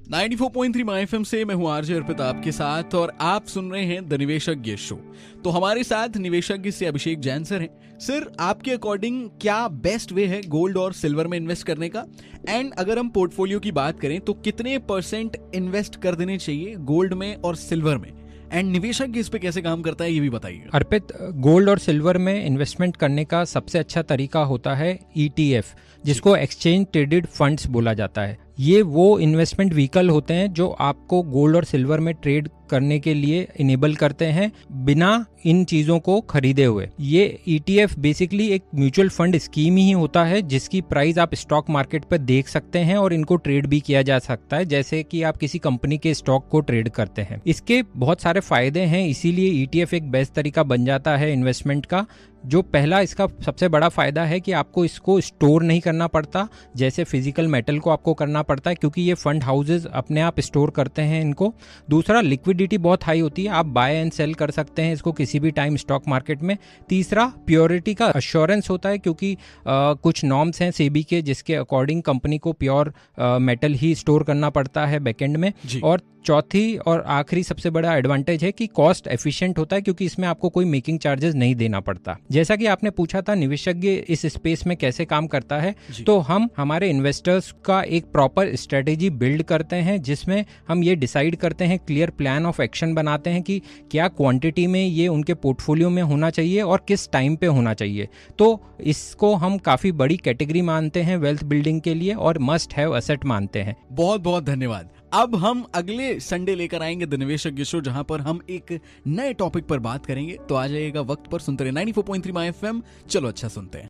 94.3 my FM से मैं हूं आरजे अर्पित आपके साथ और आप सुन रहे हैं द निवेशज्ञ शो। तो हमारे साथ निवेशज्ञ से अभिषेक जैन सर हैं। सर, आपके अकॉर्डिंग क्या बेस्ट वे है गोल्ड और सिल्वर में इन्वेस्ट करने का? एंड अगर हम पोर्टफोलियो की बात करें तो कितने % इन्वेस्ट कर देने चाहिए गोल्ड में और सिल्वर में? एंड निवेशज्ञ इस पे कैसे काम करता है ये भी बताइए। अर्पित, गोल्ड और सिल्वर में इन्वेस्टमेंट करने का सबसे अच्छा तरीका होता है ETF, जिसको एक्सचेंज ट्रेडेड फंड्स बोला जाता है। ये वो इन्वेस्टमेंट व्हीकल होते हैं जो आपको गोल्ड और सिल्वर में ट्रेड करने के लिए इनेबल करते हैं बिना इन चीज़ों को खरीदे हुए। ये ETF बेसिकली एक म्यूचुअल फंड स्कीम ही होता है जिसकी प्राइस आप स्टॉक मार्केट पर देख सकते हैं और इनको ट्रेड भी किया जा सकता है, जैसे कि आप किसी कंपनी के स्टॉक को ट्रेड करते हैं। इसके बहुत सारे फायदे हैं, इसीलिए ETF एक बेस्ट तरीका बन जाता है इन्वेस्टमेंट का। जो पहला इसका सबसे बड़ा फायदा है कि आपको इसको स्टोर नहीं करना पड़ता जैसे फिजिकल मेटल को आपको करना पड़ता है, क्योंकि ये फंड हाउसेज अपने आप स्टोर करते हैं इनको। दूसरा, लिक्विडिटी बहुत हाई होती है, आप बाय एंड सेल कर सकते हैं इसको किसी भी टाइम स्टॉक मार्केट में। तीसरा, प्योरिटी का अश्योरेंस होता है, क्योंकि कुछ नॉर्म्स हैं सेबी के जिसके अकॉर्डिंग कंपनी को प्योर मेटल ही स्टोर करना पड़ता है बैकएंड में। और चौथी और आखिरी सबसे बड़ा एडवांटेज है कि कॉस्ट एफिशिएंट होता है, क्योंकि इसमें आपको कोई मेकिंग चार्जेस नहीं देना पड़ता। जैसा कि आपने पूछा था निवेशज्ञ इस स्पेस में कैसे काम करता है, तो हम हमारे इन्वेस्टर्स का एक प्रॉपर स्ट्रेटेजी बिल्ड करते हैं जिसमें हम ये डिसाइड करते हैं, क्लियर प्लान ऑफ एक्शन बनाते हैं कि क्या क्वांटिटी में ये उनके पोर्टफोलियो में होना चाहिए और किस टाइम पे होना चाहिए। तो इसको हम काफी बड़ी कैटेगरी मानते हैं वेल्थ बिल्डिंग के लिए और मस्ट हैव एसेट मानते हैं। बहुत बहुत धन्यवाद। अब हम अगले संडे लेकर आएंगे द निवेशज्ञ शो, जहां पर हम एक नए टॉपिक पर बात करेंगे। तो आ जाइएगा वक्त पर, सुनते रहे 94.3 माय एफएम। चलो अच्छा सुनते हैं।